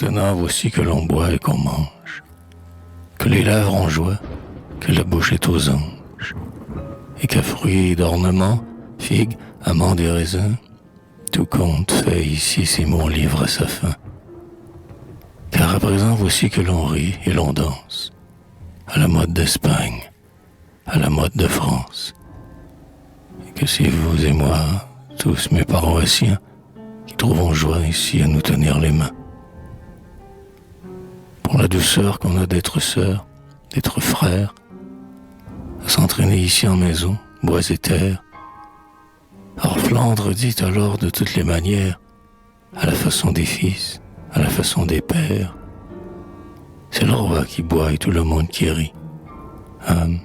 Maintenant, voici que l'on boit et qu'on mange, que les lèvres ont joie, que la bouche est aux anges, et qu'à fruits d'ornement, figues, amandes et raisins, tout compte fait ici si mon livre à sa fin. Car à présent, voici que l'on rit et l'on danse, à la mode d'Espagne, à la mode de France, et que c'est vous et moi, tous mes paroissiens, qui trouvons joie ici à nous tenir les mains. Pour la douceur qu'on a d'être sœurs, d'être frères, à s'entraîner ici en maison, bois et terre. Or Flandre dit alors de toutes les manières, à la façon des fils, à la façon des pères. C'est le roi qui boit et tout le monde qui rit. Hommes,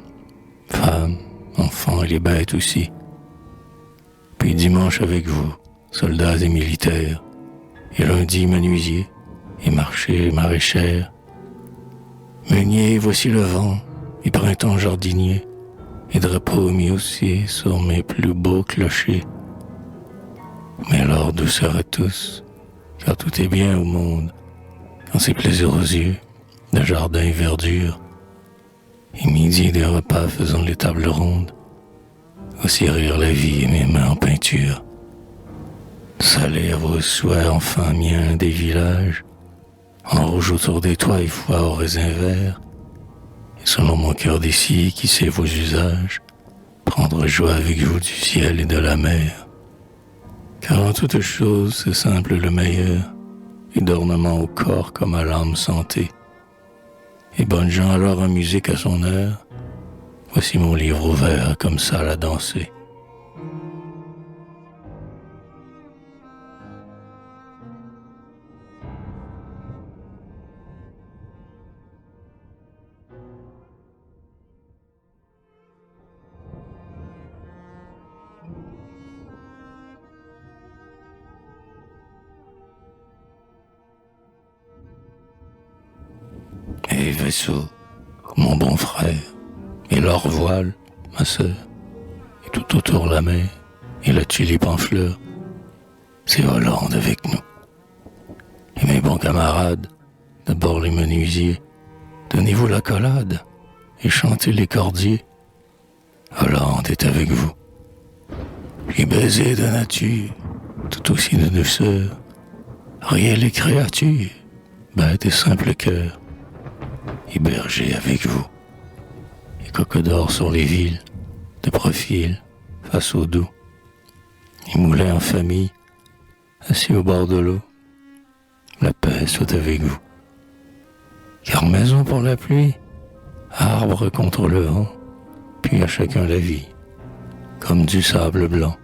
femmes, enfants et les bêtes aussi. Puis dimanche avec vous, soldats et militaires, et lundi menuisier, et marché maraîchère. Meunier, voici le vent, et printemps jardinier, et drapeau mis aussi sur mes plus beaux clochers. Mais alors douceur à tous, car tout est bien au monde, quand c'est plaisir aux yeux, de jardin et verdure, et midi des repas faisant les tables rondes, aussi rire la vie et mes mains en peinture. Salé à vos souhaits, enfants miens des villages, en rouge autour des toits et foie au raisin vert, et selon mon cœur d'ici qui sait vos usages, prendre joie avec vous du ciel et de la mer. Car en toute chose, c'est simple le meilleur, et d'ornement au corps comme à l'âme santé. Et bonnes gens alors en musique à son heure, voici mon livre ouvert comme ça à danser. Et vaisseau, mon bon frère, et leur voile, ma sœur, et tout autour la mer, et la tulipe en fleurs, c'est Hollande avec nous. Et mes bons camarades, d'abord les menuisiers, donnez-vous la collade, et chantez les cordiers. Hollande est avec vous. Puis baiser de nature, tout aussi de douceur, riez les créatures, bêtes et simples cœurs, et berger avec vous. Et coque d'or sur les villes, de profil, face au doux, et moulin en famille, assis au bord de l'eau, la paix soit avec vous. Car maison pour la pluie, arbre contre le vent, puis à chacun la vie, comme du sable blanc.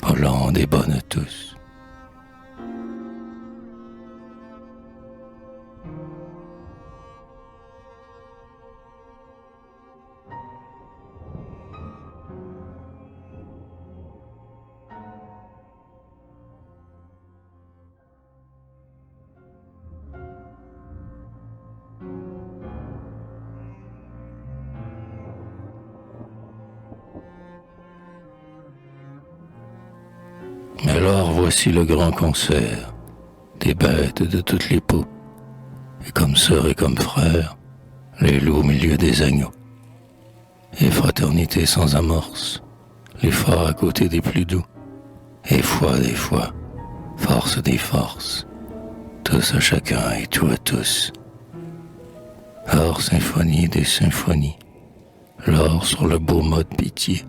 Hollande est bonne à tous. Mais alors voici le grand concert, des bêtes de toutes les peaux, et comme sœurs et comme frères, les loups au milieu des agneaux. Et fraternité sans amorce, les forts à côté des plus doux, et foi des fois, force des forces, tous à chacun et tout à tous. Or symphonie des symphonies, l'or sur le beau mode pitié,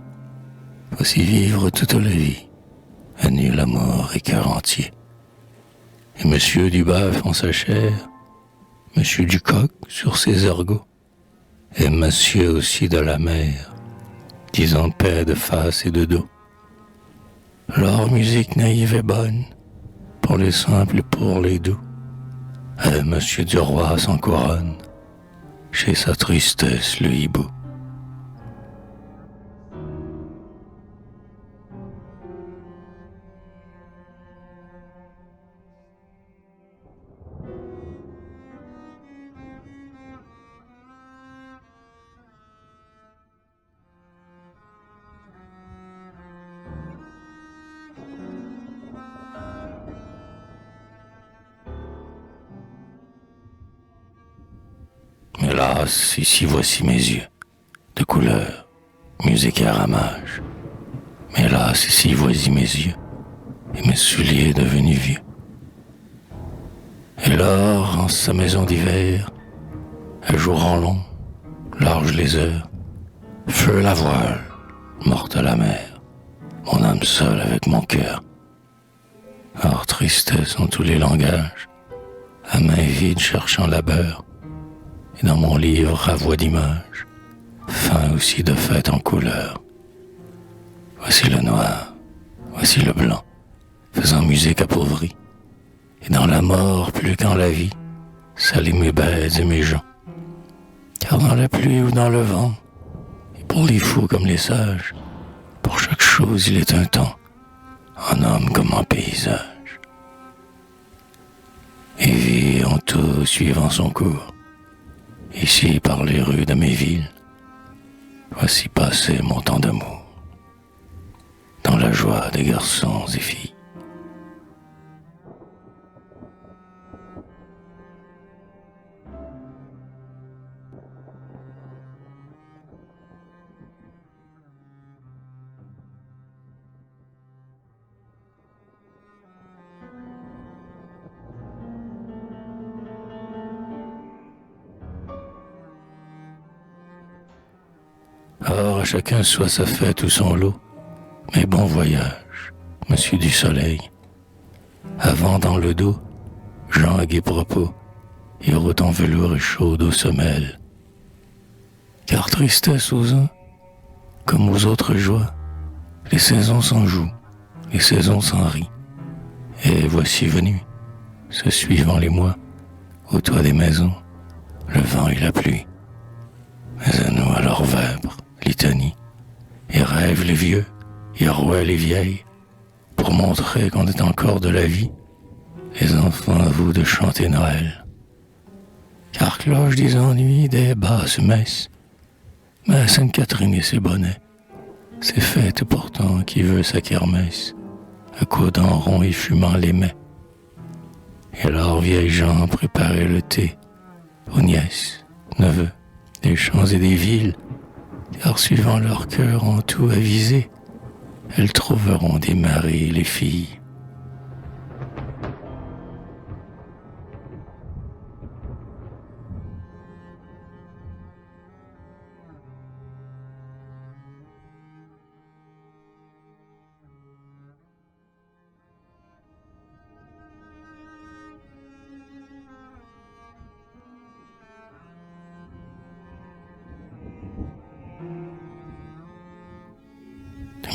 voici vivre toute la vie, à nul amour et cœur entier. Et monsieur Dubaf en sa chair, monsieur Ducoq sur ses ergots, et monsieur aussi de la mer, disant paix de face et de dos. Leur musique naïve et bonne, pour les simples et pour les doux, et monsieur du roi sans couronne, chez sa tristesse le hibou. Hélas, ici voici mes yeux, de couleur, musique et ramage. Mais hélas, ici voici mes yeux, et mes souliers devenus vieux. Et l'or, en sa maison d'hiver, un jour en long, large les heures, feu la voile, morte à la mer, mon âme seule avec mon cœur. Or tristesse en tous les langages, à main vide cherchant la beurre, et dans mon livre à voix d'image, fin aussi de fête en couleur. Voici le noir, voici le blanc, faisant musique appauvrie, et dans la mort plus qu'en la vie, salit mes bêtes et mes gens. Car dans la pluie ou dans le vent, et pour les fous comme les sages, pour chaque chose il est un temps, en homme comme en paysage. Et vie en tout suivant son cours, ici par les rues de mes villes, voici passer mon temps d'amour, dans la joie des garçons et filles. Or, à chacun soit sa fête ou son lot, mais bon voyage, monsieur du soleil. Avant dans le dos, Jean à gai propos, et route en velours et chaude aux semelles. Car tristesse aux uns, comme aux autres joies, les saisons s'en jouent, les saisons s'en rient. Et voici venu, se suivant les mois, au toit des maisons, le vent et la pluie. Mais à nous alors vêpres, litanie, et rêvent les vieux, et rouent les vieilles, pour montrer qu'on est encore de la vie, les enfants à vous de chanter Noël. Car cloche des ennuis, des basses messes, mais Sainte-Catherine et ses bonnets, c'est fête pourtant qui veut sa kermesse, accoudant rond et fumant les mets. Et alors vieilles gens préparaient le thé, aux nièces, neveux, des champs et des villes, car suivant leur cœur en tout avisé, elles trouveront des maris les filles.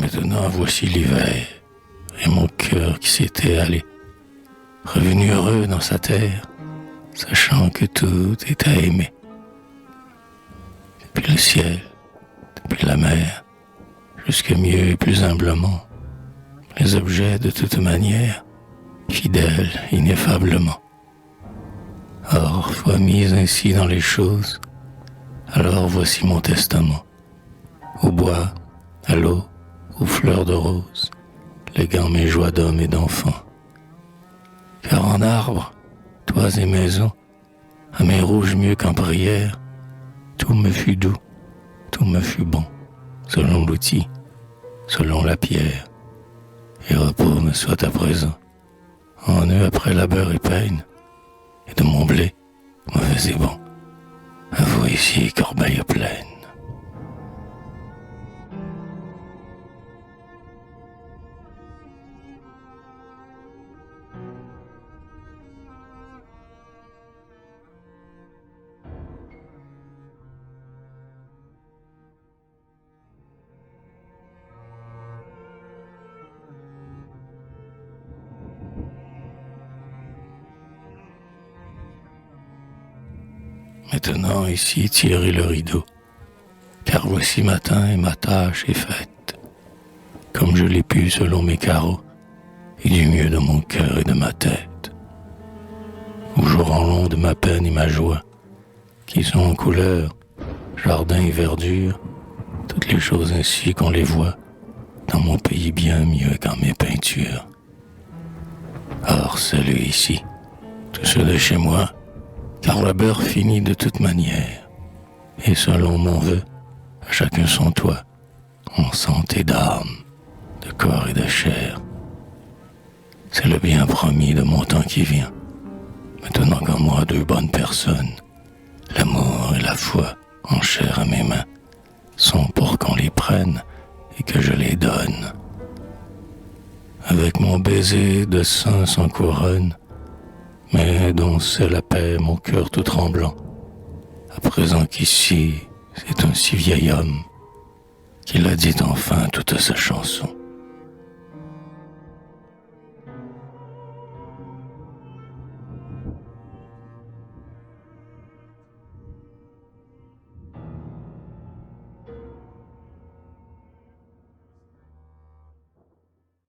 Maintenant voici l'hiver, et mon cœur qui s'était allé, revenu heureux dans sa terre, sachant que tout est à aimer. Depuis le ciel, depuis la mer, jusque mieux et plus humblement, les objets de toute manière, fidèles ineffablement. Or, fois mise ainsi dans les choses, alors voici mon testament. Au bois, à l'eau, aux fleurs de rose, léguant mes joies d'homme et d'enfant. Car en arbres, toits et maisons, à mes rouges mieux qu'en prière, tout me fut doux, tout me fut bon, selon l'outil, selon la pierre. Et repos me soit à présent, en eux après labeur et peine, et de mon blé, mauvais et bon, à vous ici, corbeille pleine. Maintenant ici tirez le rideau, car voici matin et ma tâche est faite, comme je l'ai pu selon mes carreaux, et du mieux de mon cœur et de ma tête. Au jour en long de ma peine et ma joie, qui sont en couleur, jardin et verdure, toutes les choses ainsi qu'on les voit, dans mon pays bien mieux qu'en mes peintures. Or, salut ici, tous ceux de chez moi, car le beurre finit de toute manière, et selon mon vœu, à chacun son toit, en santé d'âme, de corps et de chair. C'est le bien promis de mon temps qui vient, maintenant qu'en moi deux bonnes personnes, l'amour et la foi en chair à mes mains, sont pour qu'on les prenne et que je les donne. Avec mon baiser de sein sans couronne, mais dont c'est la paix mon cœur tout tremblant, à présent qu'ici c'est un si vieil homme qu'il a dit enfin toute sa chanson.